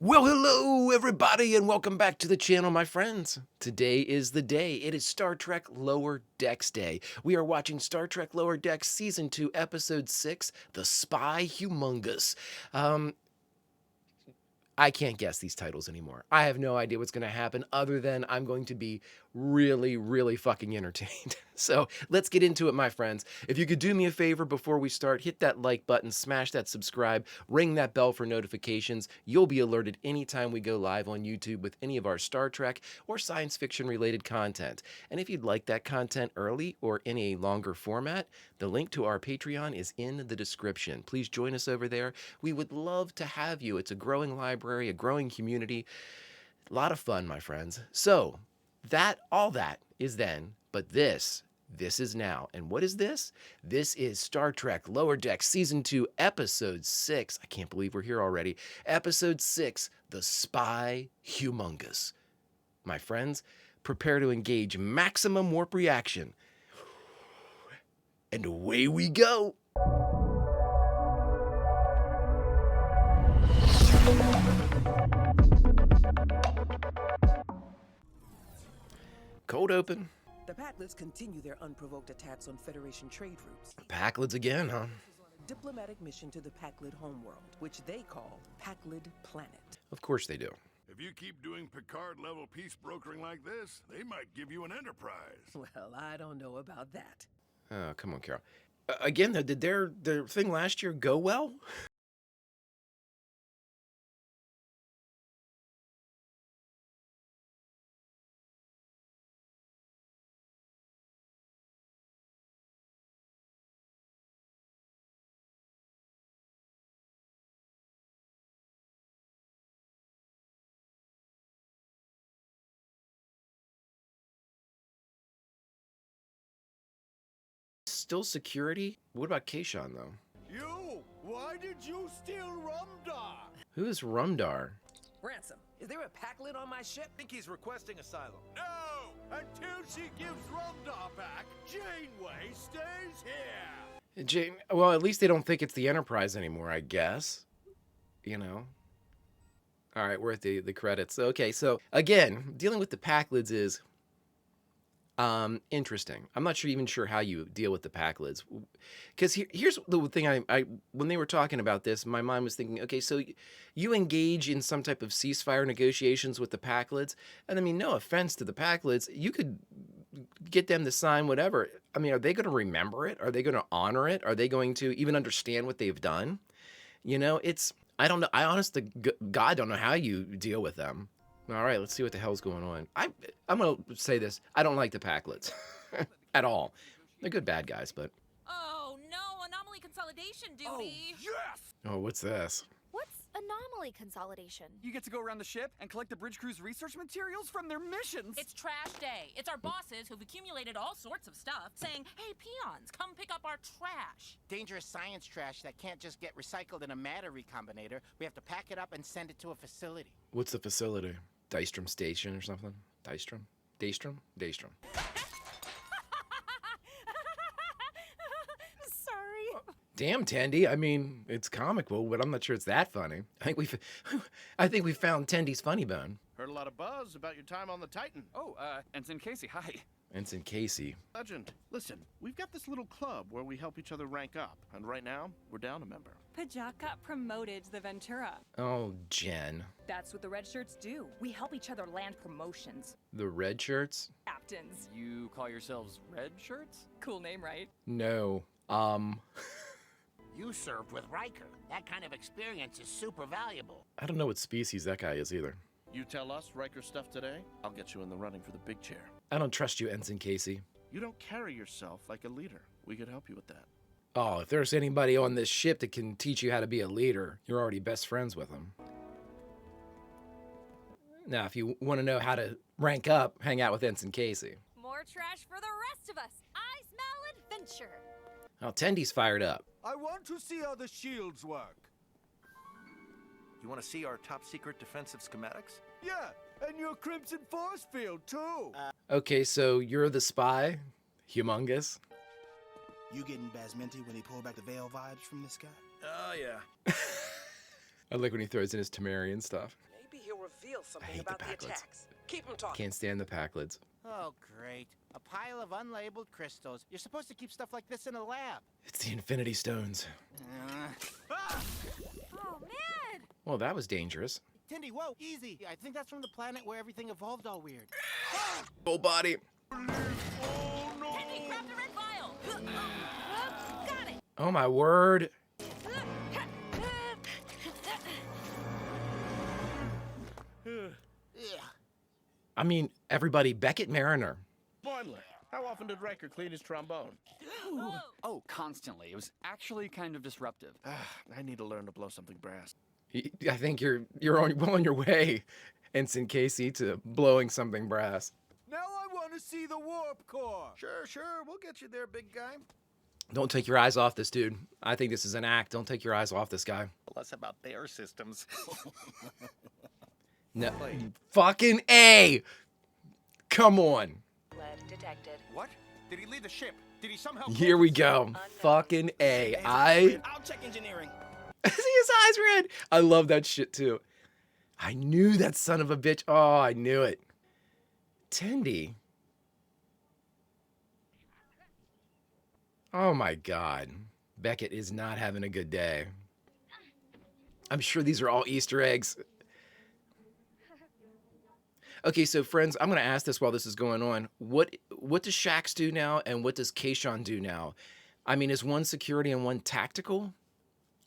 Well, hello everybody and welcome back to the channel, my friends. Today is the day. It is Star Trek Lower Decks Day. We are watching Star Trek Lower Decks Season 2, Episode 6, The SPY Humongous. I can't guess these titles anymore. I have no idea what's going to happen other than I'm going to be really fucking entertained. So let's get into it, my friends. If you could do me a favor before we start, hit that like button, smash that subscribe, ring that bell for notifications. You'll be alerted anytime we go live on YouTube with any of our Star Trek or science fiction related content. And if you'd like that content early or in a longer format, the link to our Patreon is in the description. Please join us over there. We would love to have you. It's a growing library, a growing community. A lot of fun, my friends. So, all that is then, but this is now. And what is this? This is Star Trek Lower Decks Season 2, Episode 6. I can't believe we're here already. Episode 6, The SPY Humongous. My friends, prepare to engage maximum warp reaction. And away we go. Cold open. The Packlids continue their unprovoked attacks on Federation trade routes. Packlids again, huh? Diplomatic mission to the Packlid homeworld, which they call Packlid Planet. Of course they do. If you keep doing Picard-level peace brokering like this, they might give you an enterprise. Well, I don't know about that. Oh, come on, Carol. Again, though, did their thing last year go well? Still security? What about Kayshawn, though? You! Why did you steal Rumdar? Who is Rumdar? Ransom, is there a Packlid on my ship? I think he's requesting asylum. No! Until she gives Rumdar back, Janeway stays here! Well, at least they don't think it's the Enterprise anymore, I guess. You know? All right, we're at the credits. Okay, so, again, dealing with the Packlids is interesting. I'm not even sure how you deal with the Packlids. Because here's the thing, I when they were talking about this, my mind was thinking, okay, so you engage in some type of ceasefire negotiations with the Packlids, and I mean, no offense to the Packlids, you could get them to sign whatever. I mean, are they going to remember it? Are they going to honor it? Are they going to even understand what they've done? You know, I don't know. I honestly, God, don't know how you deal with them. All right, let's see what the hell's going on. I'm going to say this. I don't like the Packlids at all. They're good bad guys, but... Oh, no. Anomaly consolidation duty. Oh, yes! Oh, what's this? What's anomaly consolidation? You get to go around the ship and collect the bridge crew's research materials from their missions. It's trash day. It's our bosses who've accumulated all sorts of stuff saying, hey, peons, come pick up our trash. Dangerous science trash that can't just get recycled in a matter recombinator. We have to pack it up and send it to a facility. What's the facility? Dystrom Station or something? Dystrom? Daystrom? Daystrom. Sorry. Damn, Tendi. I mean, it's comical, but I'm not sure it's that funny. I think we found Tendi's funny bone. Heard a lot of buzz about your time on the Titan. Oh, Ensign Casey, hi. Ensign Casey. Legend, listen, we've got this little club where we help each other rank up, and right now, we're down a member. Pajak got promoted to the Ventura. Oh, Jen. That's what the red shirts do. We help each other land promotions. The red shirts? Captains. You call yourselves red shirts? Cool name, right? No. You served with Riker. That kind of experience is super valuable. I don't know what species that guy is either. You tell us Riker stuff today, I'll get you in the running for the big chair. I don't trust you, Ensign Casey. You don't carry yourself like a leader. We could help you with that. Oh, if there's anybody on this ship that can teach you how to be a leader, you're already best friends with them. Now, if you want to know how to rank up, hang out with Ensign Casey. More trash for the rest of us. I smell adventure. Oh, Tendi's fired up. I want to see how the shields work. You want to see our top secret defensive schematics? Yeah, and your Crimson Force field, too. Okay, so you're the spy? Humongous? You getting Basmenti when he pulled back the veil vibes from this guy? Oh, yeah. I like when he throws in his Tamarian stuff. reveal I something hate the about the Packlids. attacks. Keep them talking. Can't stand the Packlids. Oh, great. A pile of unlabeled crystals. You're supposed to keep stuff like this in a lab. It's the Infinity Stones. Oh, man! Well, that was dangerous. Tindy, whoa, easy. I think that's from the planet where everything evolved all weird. Full body. Trekkie, grab the red vial. Got it! Oh my word. I mean, everybody, Beckett Mariner. Finally, how often did Riker clean his trombone? Oh, constantly. It was actually kind of disruptive. I need to learn to blow something brass. I think you're well on your way, Ensign Casey, to blowing something brass. Now I want to see the warp core. Sure, we'll get you there, big guy. Don't take your eyes off this dude. I think this is an act. Don't take your eyes off this guy. Less about their systems. No, fucking A. Come on. Lead detected. What? Did he leave the ship? Did he somehow... Here we go. Fucking A. I'll check engineering. See his eyes red. I love that shit too. I knew that son of a bitch. Oh, I knew it. Tendi. Oh my God. Beckett is not having a good day. I'm sure these are all Easter eggs. Okay, so friends, I'm going to ask this while this is going on. What does Shax do now, and what does Kayshawn do now? I mean, is one security and one tactical?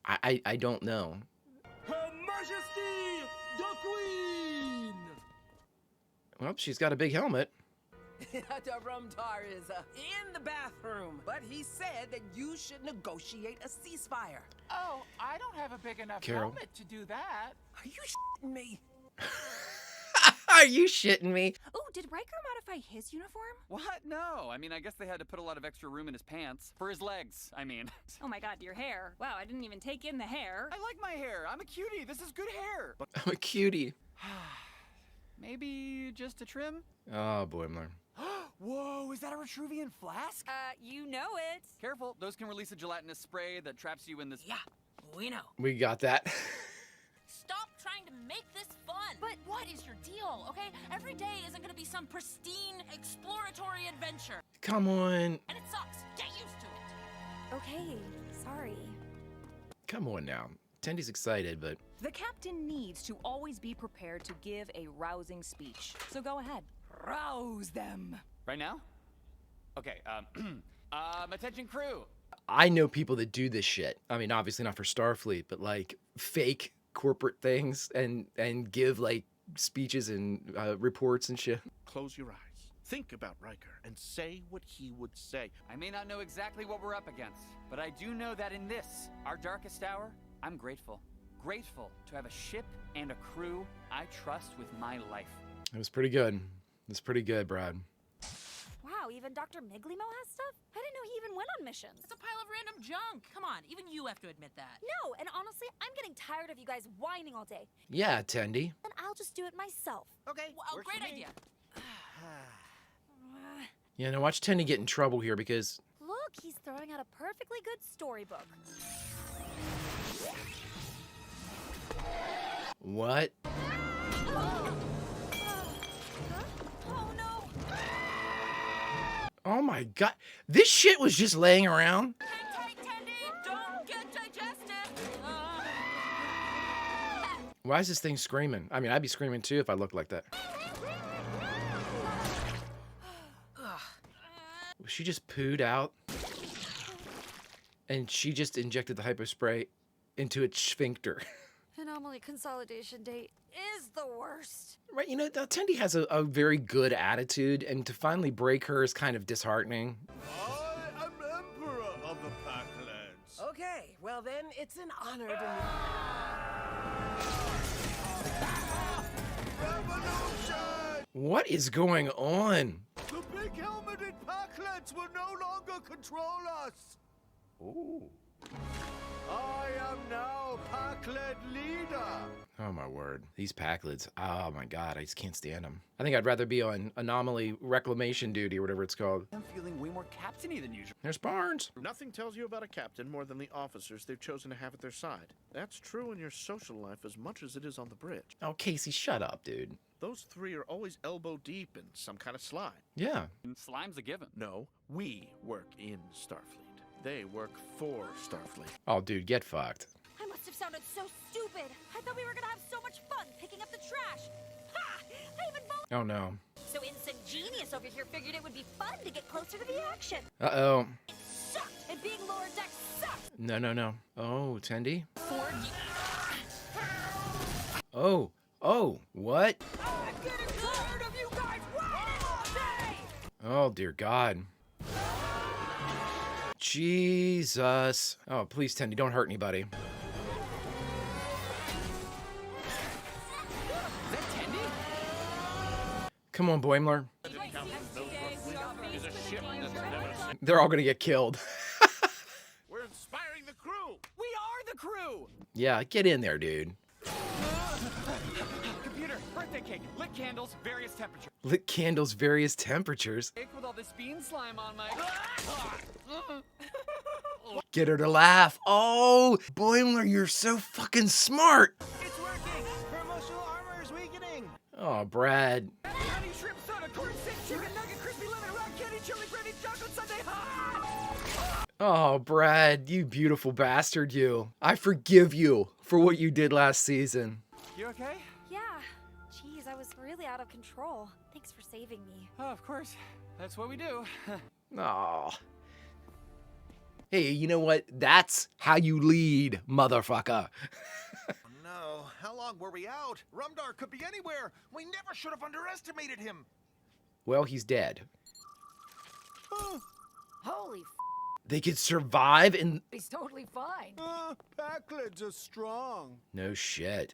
I don't know. Her Majesty, the Queen! Well, she's got a big helmet. The Rumtar is in the bathroom, but he said that you should negotiate a ceasefire. Oh, I don't have a big enough Carol. helmet to do that. Are you shitting me? Are you shitting me? Oh, did Riker modify his uniform? What? No. I mean, I guess they had to put a lot of extra room in his pants. For his legs, I mean. Oh my God, your hair. Wow, I didn't even take in the hair. I like my hair. I'm a cutie. This is good hair. I'm a cutie. Maybe just a trim? Oh, boy, I'm learning. Whoa, is that a Retruvian flask? You know it. Careful, those can release a gelatinous spray that traps you in this... Yeah, we know. We got that. Stop trying to make this fun. But what is your deal, okay? Every day isn't going to be some pristine, exploratory adventure. Come on. And it sucks. Get used to it. Okay, sorry. Come on now. Tendy's excited, but... The captain needs to always be prepared to give a rousing speech. So go ahead. Rouse them. Right now? Okay, attention crew. I know people that do this shit. I mean, obviously not for Starfleet, but like fake corporate things and give like speeches and reports and shit. Close your eyes. Think about Riker and say what he would say. I may not know exactly what we're up against, but I do know that in this, our darkest hour, I'm grateful. Grateful to have a ship and a crew I trust with my life. It was pretty good. It was pretty good, Brad. Wow, even Dr. Miglimo has stuff? I didn't know he even went on missions. It's a pile of random junk. Come on, even you have to admit that. No, and honestly, I'm getting tired of you guys whining all day. Yeah, Tendy. Then I'll just do it myself. Okay, Well, works great for me. idea. Yeah, now watch Tendy get in trouble here because... Look, he's throwing out a perfectly good storybook. What? Oh no! Oh my God. This shit was just laying around. Hang tight, Tendy. Don't get digested. Why is this thing screaming? I mean, I'd be screaming too if I looked like that. She just pooed out. And she just injected the hypospray into its sphincter. Anomaly consolidation date is the worst. Right, you know, Tendy has a very good attitude, and to finally break her is kind of disheartening. I am Emperor of the Packlands. Okay, well then, it's an honor to Revolution! What is going on? The big helmeted Packlands will no longer control us. Ooh, I am now Packlet leader. Oh my word. These Packlids. Oh my god, I just can't stand them. I think I'd rather be on anomaly reclamation duty or whatever it's called. I'm feeling way more captainy than usual. There's Barnes. Nothing tells you about a captain more than the officers they've chosen to have at their side. That's true in your social life as much as it is on the bridge. Oh, Casey, shut up, dude. Those three are always elbow deep in some kind of slime. Yeah. And slime's a given. No, we work in Starfleet. They work for Starfleet. Oh, dude, get fucked. I must have sounded so stupid. I thought we were gonna have so much fun picking up the trash. Ha! I even Oh no. So Instant Genius over here figured it would be fun to get closer to the action. Uh-oh. It sucked, and being lower deck sucked. No, no, no. Oh, Tendy? Ford, Oh. Oh, what? I'm getting tired of you guys waiting all day! Oh, dear God. Jesus. Oh, please, Tendy, don't hurt anybody. Is that Tendy? Come on, Boimler. Is a ship that's never... They're all gonna get killed. We're inspiring the crew. We are the crew! Yeah, get in there, dude. Computer, birthday cake, lit candles, various temperatures. Lit candles, various temperatures. Cake with all this bean slime on my... Get her to laugh. Oh, Boimler, you're so fucking smart. It's working! Her emotional armor is weakening! Oh, Brad. Honey shrimp soda, corn stick, chicken nugget, crispy lemon, rock candy, chili gravy, chocolate sundae, hot! Oh, Brad, you beautiful bastard, you. I forgive you for what you did last season. You okay? Yeah. Jeez, I was really out of control. Thanks for saving me. Oh, of course. That's what we do. Oh. Hey, you know what? That's how you lead, motherfucker. No, how long were we out? Rumdar could be anywhere. We never should have underestimated him. Well, he's dead. Holy f***. They could survive in... He's totally fine. Packlids are strong. No shit.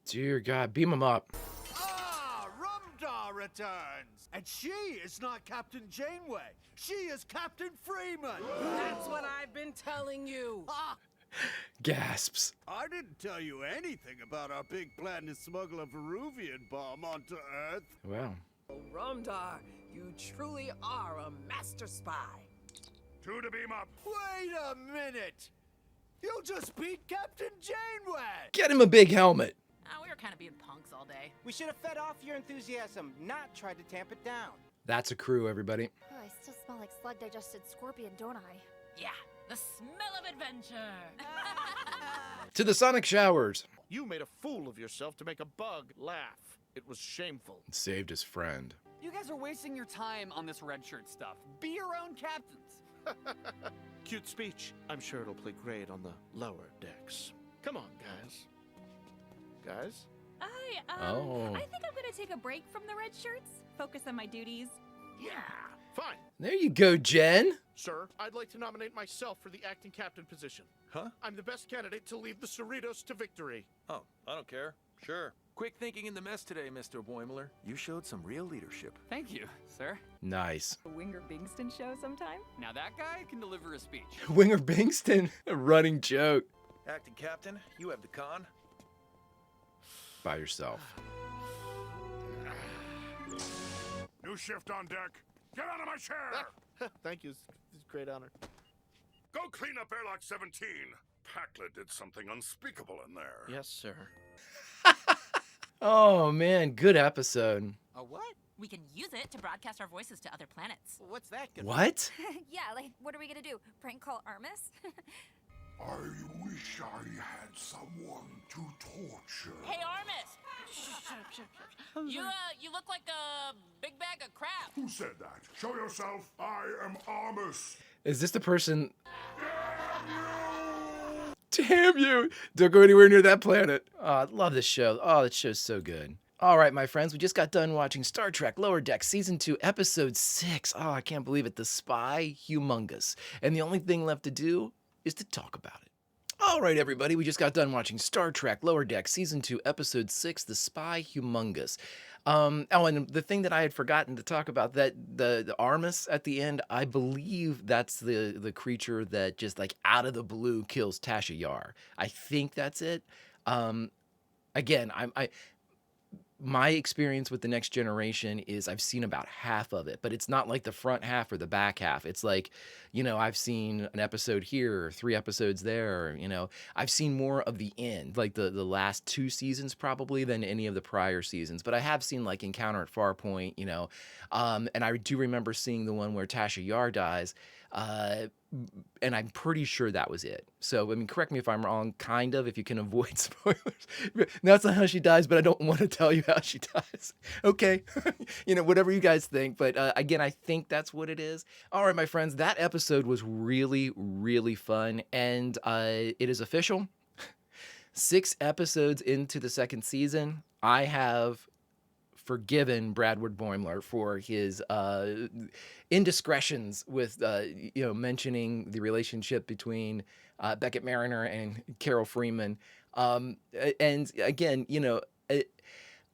Dear God, beam him up. Ah, Rumdar returns! And she is not Captain Janeway. She is Captain Freeman. That's what I've been telling you. Gasps. I didn't tell you anything about our big plan to smuggle a Veruvian bomb onto Earth. Wow. Oh, Rumdar, you truly are a master spy. Two to beam up. Wait a minute! You just beat Captain Janeway! Get him a big helmet. we were kind of being punks all day. We should have fed off your enthusiasm, not tried to tamp it down. That's a crew, everybody. Oh, I still smell like slug-digested scorpion, don't I? Yeah, the smell of adventure. To the sonic showers. You made a fool of yourself to make a bug laugh. It was shameful. It saved his friend. You guys are wasting your time on this red shirt stuff. Be your own captains. Cute speech. I'm sure it'll play great on the lower decks. Come on, guys. Guys? Oh. I think I'm gonna take a break from the red shirts, focus on my duties. Yeah, fine. There you go, Jen. Sir, I'd like to nominate myself for the acting captain position. Huh? I'm the best candidate to lead the Cerritos to victory. Oh, I don't care. Sure. Quick thinking in the mess today, Mr. Boimler. You showed some real leadership. Thank you, sir. Nice. A Winger Bingston show sometime? Now that guy can deliver a speech. Winger Bingston, a running joke. Acting captain, you have the con. By yourself. New shift on deck. Get out of my chair! Thank you. It's a great honor. Go clean up airlock 17. Packlet did something unspeakable in there. Yes, sir. Oh, man, good episode. A what? We can use it to broadcast our voices to other planets. What's that good? What? Yeah, like, what are we gonna do? Prank call Armis? I wish I had someone to torture. Hey, Armis! You look like a big bag of crap. Who said that? Show yourself. I am Armus. Is this the person? Damn you! Don't go anywhere near that planet. Oh, I love this show. Oh, this show's so good. All right, my friends, we just got done watching Star Trek Lower Deck Season 2, Episode 6. Oh, I can't believe it. The SPY Humongous. And the only thing left to do is to talk about it. All right, everybody, we just got done watching Star Trek Lower Deck Season 2, Episode 6, The SPY Humongous. Oh, and the thing that I had forgotten to talk about, that the Armus at the end, I believe that's the creature that just like out of the blue kills Tasha Yar. I think that's it. Um, Again, I my experience with the Next Generation is I've seen about half of it, but it's not like the front half or the back half. It's like, I've seen an episode here, 3 episodes there, I've seen more of the end, like the last 2 seasons probably than any of the prior seasons. But I have seen like Encounter at Farpoint, and I do remember seeing the one where Tasha Yar dies. Uh, and I'm pretty sure that was it. So, I mean, correct me if I'm wrong, kind of, if you can avoid spoilers. That's not how she dies, but I don't want to tell you how she dies. Okay. Whatever you guys think. But again, I think that's what it is. All right, my friends, that episode was really, really fun. And it is official. 6 episodes into the 2nd season, I have forgiven Bradward Boimler for his indiscretions with mentioning the relationship between Beckett Mariner and Carol Freeman. And again,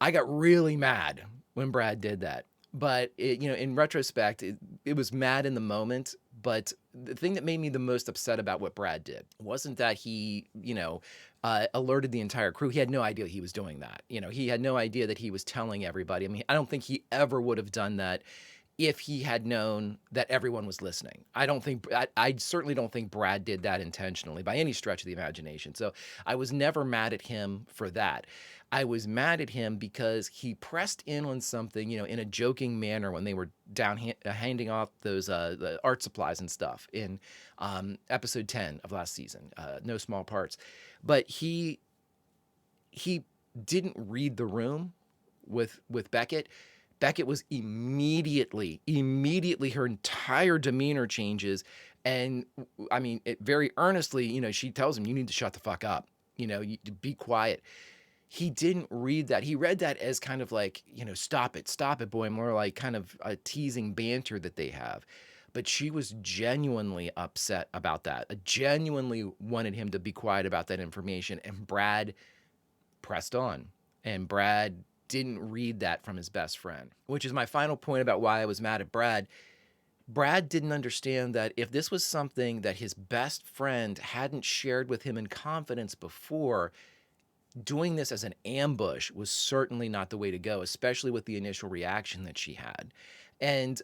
I got really mad when Brad did that. But in retrospect, it was mad in the moment. But the thing that made me the most upset about what Brad did wasn't that he, alerted the entire crew. He had no idea he was doing that. He had no idea that he was telling everybody. I mean, I don't think he ever would have done that if he had known that everyone was listening. I certainly don't think Brad did that intentionally by any stretch of the imagination. So I was never mad at him for that. I was mad at him because he pressed in on something, in a joking manner when they were down handing off those the art supplies and stuff in episode 10 of last season, No Small Parts. But he didn't read the room with Beckett. Beckett was immediately her entire demeanor changes. And I mean, very earnestly, she tells him, you need to shut the fuck up, you be quiet. He didn't read that. He read that as kind of like, stop it, boy, more like kind of a teasing banter that they have. But she was genuinely upset about that. Genuinely wanted him to be quiet about that information. And Brad pressed on. And Brad didn't read that from his best friend, which is my final point about why I was mad at Brad. Brad didn't understand that if this was something that his best friend hadn't shared with him in confidence before, doing this as an ambush was certainly not the way to go, especially with the initial reaction that she had. And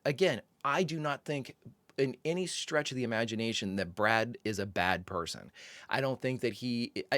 again, I do not think in any stretch of the imagination that Brad is a bad person. I don't think that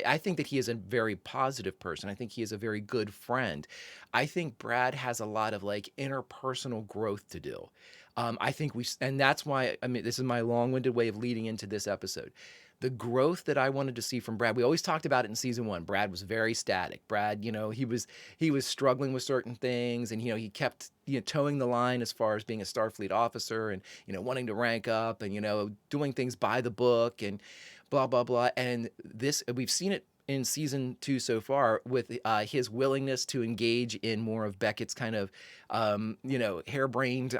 I think that he is a very positive person. I think he is a very good friend. I think Brad has a lot of like interpersonal growth to do. I think and that's why, I mean, this is my long-winded way of leading into this episode. The growth that I wanted to see from Brad, we always talked about it in season 1. Brad was very static. Brad, he was struggling with certain things, and he kept towing the line as far as being a Starfleet officer, and wanting to rank up, and doing things by the book, and blah blah blah. And this, we've seen it in season 2 so far with his willingness to engage in more of Beckett's kind of harebrained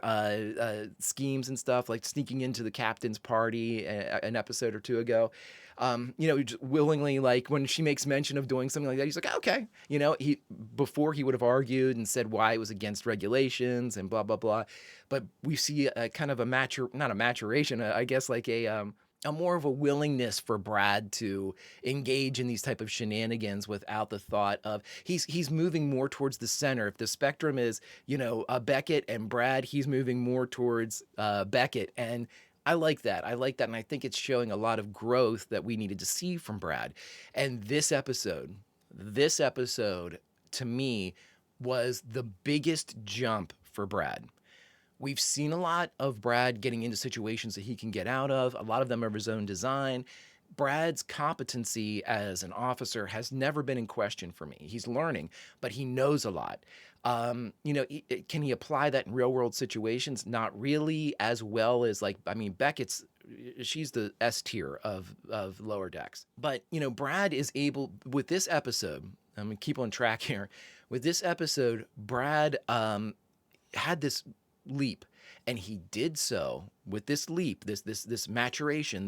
schemes and stuff, like sneaking into the captain's party an episode or 2 ago. Just willingly, like when she makes mention of doing something like that, he's like, okay. Before he would have argued and said why it was against regulations and blah blah blah. But we see a kind of not a maturation, I guess, like a more of a willingness for Brad to engage in these type of shenanigans without the thought of he's moving more towards the center. If the spectrum is, Beckett and Brad, he's moving more towards Beckett. And I like that. And I think it's showing a lot of growth that we needed to see from Brad. And this episode to me was the biggest jump for Brad. We've seen a lot of Brad getting into situations that he can get out of. A lot of them are of his own design. Brad's competency as an officer has never been in question for me. He's learning, but he knows a lot. Can he apply that in real world situations? Not really as well as Beckett's, she's the S tier of lower decks. But, Brad is able, with this episode, I'm going to keep on track here. With this episode, Brad had this leap, and he did so with this leap, this maturation,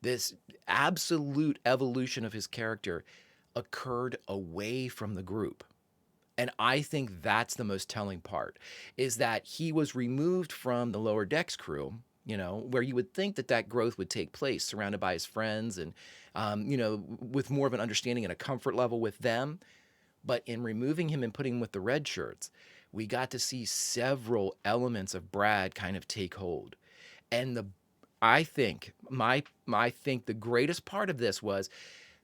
this absolute evolution of his character occurred away from the group. And I think that's the most telling part, is that he was removed from the lower decks crew, where you would think that that growth would take place, surrounded by his friends and, with more of an understanding and a comfort level with them. But in removing him and putting him with the red shirts, we got to see several elements of Brad kind of take hold. And I think the greatest part of this was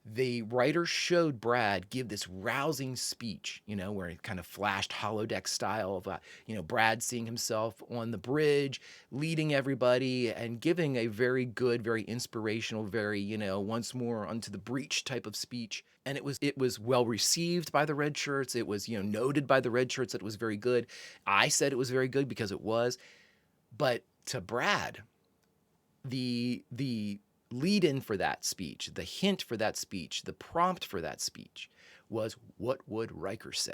the writer showed Brad give this rousing speech, where he kind of flashed holodeck style of, Brad seeing himself on the bridge, leading everybody and giving a very good, very inspirational, very, once more onto the breach type of speech. And it was well received by the red shirts. It was, noted by the red shirts that it was very good. I said it was very good because it was. But to Brad, the lead in for that speech, the hint for that speech, the prompt for that speech was, what would Riker say?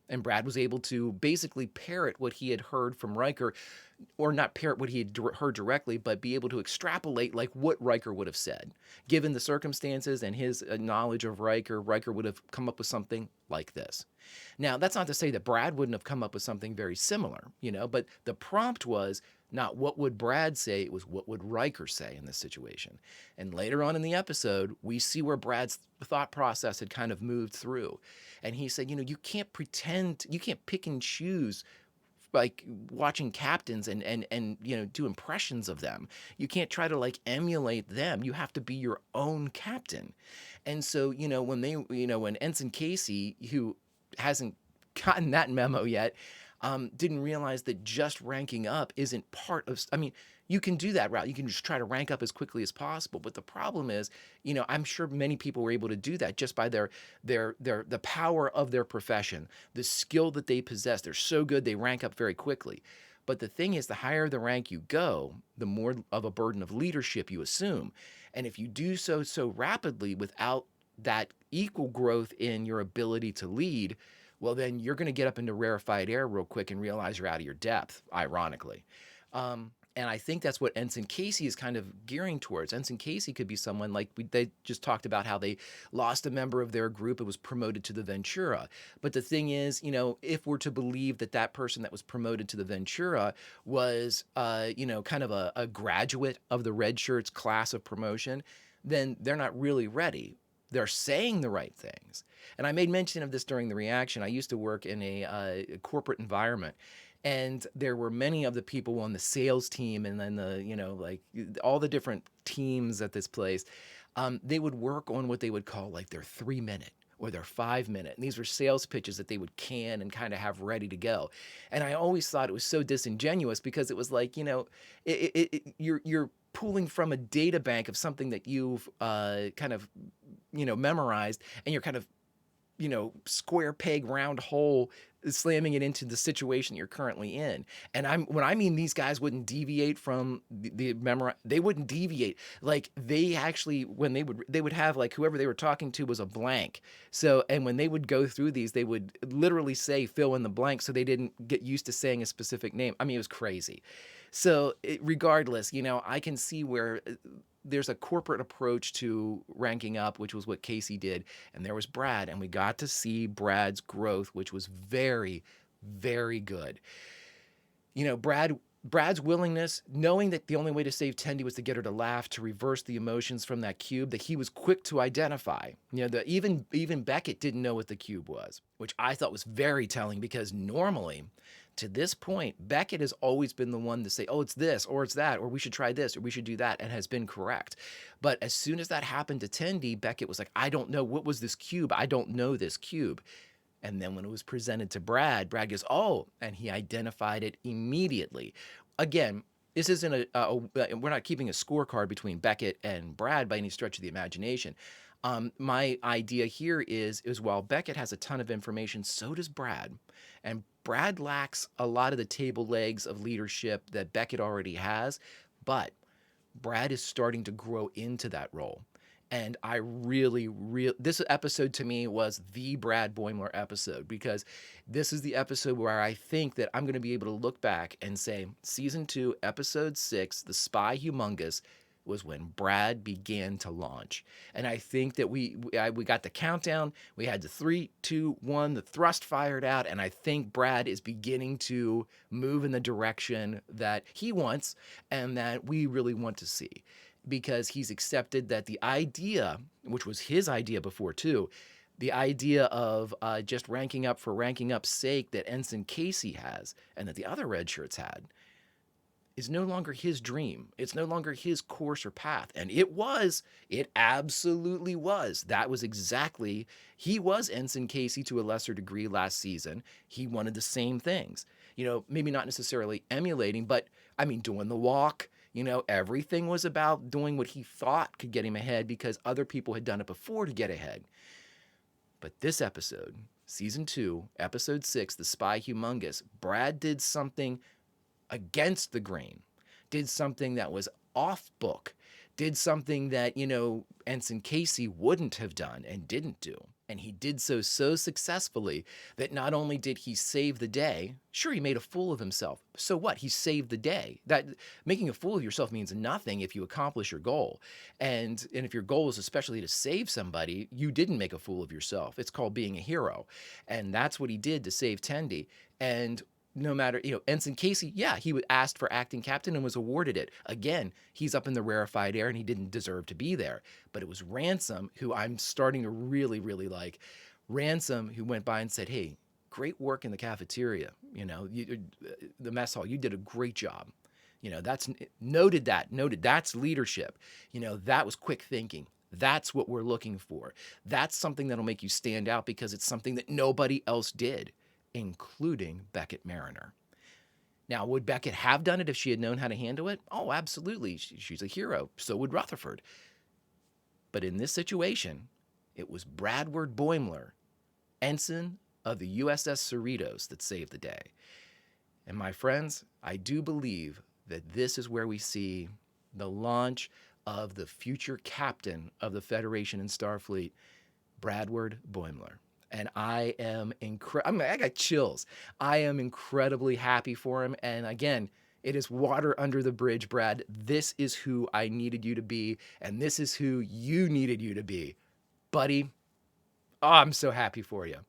And Brad was able to basically parrot what he had heard from Riker, or not parrot what he had heard directly, but be able to extrapolate like what Riker would have said. Given the circumstances and his knowledge of Riker would have come up with something like this. Now, that's not to say that Brad wouldn't have come up with something very similar, but the prompt was not what would Brad say, it was what would Riker say in this situation. And later on in the episode, we see where Brad's thought process had kind of moved through. And he said, you can't pretend, you can't pick and choose like watching captains and do impressions of them. You can't try to like emulate them. You have to be your own captain. And so, when Ensign Casey, who hasn't gotten that memo yet, didn't realize that just ranking up isn't part of, you can do that route. You can just try to rank up as quickly as possible. But the problem is, I'm sure many people were able to do that just by the power of their profession, the skill that they possess. They're so good, they rank up very quickly. But the thing is, the higher the rank you go, the more of a burden of leadership you assume. And if you do so rapidly without that equal growth in your ability to lead, well, then you're going to get up into rarefied air real quick and realize you're out of your depth, ironically. And I think that's what Ensign Casey is kind of gearing towards. Ensign Casey could be someone like they just talked about how they lost a member of their group. It was promoted to the Ventura. But the thing is, if we're to believe that that person that was promoted to the Ventura was, kind of a graduate of the Red Shirts class of promotion, then they're not really ready. They're saying the right things. And I made mention of this during the reaction. I used to work in a corporate environment. And there were many of the people on the sales team and then all the different teams at this place. They would work on what they would call like their 3-minute or their 5-minute. And these were sales pitches that they would can and kind of have ready to go. And I always thought it was so disingenuous because it was like, you're pulling from a data bank of something that you've kind of, memorized, and you're kind of, square peg round hole slamming it into the situation you're currently in. And when I mean these guys wouldn't deviate from the memory, they wouldn't deviate. Like they actually, when they would have like whoever they were talking to was a blank. So, and when they would go through these, they would literally say fill in the blank so they didn't get used to saying a specific name. I mean, it was crazy. So regardless, I can see where there's a corporate approach to ranking up, which was what Casey did. And there was Brad, and we got to see Brad's growth, which was very, very good. Brad's willingness, knowing that the only way to save Tendi was to get her to laugh, to reverse the emotions from that cube, that he was quick to identify. Even Beckett didn't know what the cube was, which I thought was very telling because normally, to this point, Beckett has always been the one to say, oh, it's this, or it's that, or we should try this, or we should do that, and has been correct. But as soon as that happened to Tendi, Beckett was like, I don't know, what was this cube? I don't know this cube. And then when it was presented to Brad goes, oh, and he identified it immediately. Again, this isn't we're not keeping a scorecard between Beckett and Brad by any stretch of the imagination. My idea here is while Beckett has a ton of information, so does Brad. And Brad lacks a lot of the table legs of leadership that Beckett already has, but Brad is starting to grow into that role. And I this episode to me was the Brad Boimler episode, because this is the episode where I think that I'm going to be able to look back and say, Season 2, Episode 6, The SPY Humongous, was when Brad began to launch. And I think that we got the countdown. We had the 3, 2, 1, the thrust fired out. And I think Brad is beginning to move in the direction that he wants and that we really want to see. Because he's accepted that the idea, which was his idea before too, the idea of just ranking up for ranking up's sake that Ensign Casey has and that the other red shirts had, is no longer his dream. It's no longer his course or path. And it absolutely was. That was exactly, he was Ensign Casey to a lesser degree last season. He wanted the same things. You know, maybe not necessarily emulating, but I mean, doing the walk. You know, everything was about doing what he thought could get him ahead because other people had done it before to get ahead. But this episode, season 2, episode 6, The SPY Humongous, Brad did something against the grain, did something that was off book, did something that, you know, Ensign Casey wouldn't have done and didn't do. And he did so successfully that not only did he save the day, sure, he made a fool of himself. So what? He saved the day. That making a fool of yourself means nothing if you accomplish your goal. And if your goal is especially to save somebody, you didn't make a fool of yourself. It's called being a hero. And that's what he did to save Tendi. And no matter, you know, Ensign Casey, yeah, he was asked for acting captain and was awarded it. Again, he's up in the rarefied air and he didn't deserve to be there. But it was Ransom, who I'm starting to really, really like. Ransom, who went by and said, hey, great work in the cafeteria. You know, the mess hall, you did a great job. You know, that's noted, that's leadership. You know, that was quick thinking. That's what we're looking for. That's something that'll make you stand out because it's something that nobody else did, including Beckett Mariner. Now, would Beckett have done it if she had known how to handle it? Oh, absolutely. She's a hero. So would Rutherford. But in this situation, it was Bradward Boimler, ensign of the USS Cerritos, that saved the day. And my friends, I do believe that this is where we see the launch of the future captain of the Federation and Starfleet, Bradward Boimler. And I am I got chills. I am incredibly happy for him. And again, it is water under the bridge, Brad. This is who I needed you to be, and this is who you needed you to be. Buddy, oh, I'm so happy for you.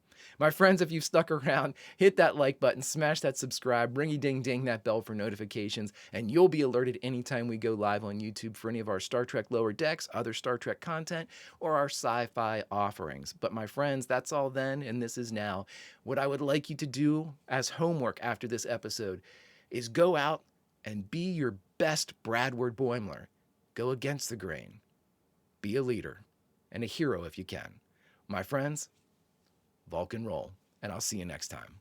My friends, if you've stuck around, hit that like button, smash that subscribe, ringy-ding-ding that bell for notifications, and you'll be alerted anytime we go live on YouTube for any of our Star Trek Lower Decks, other Star Trek content, or our sci-fi offerings. But my friends, that's all then, and this is now. What I would like you to do as homework after this episode is go out and be your best Bradward Boimler. Go against the grain. Be a leader and a hero if you can. My friends, Vulcan roll, and I'll see you next time.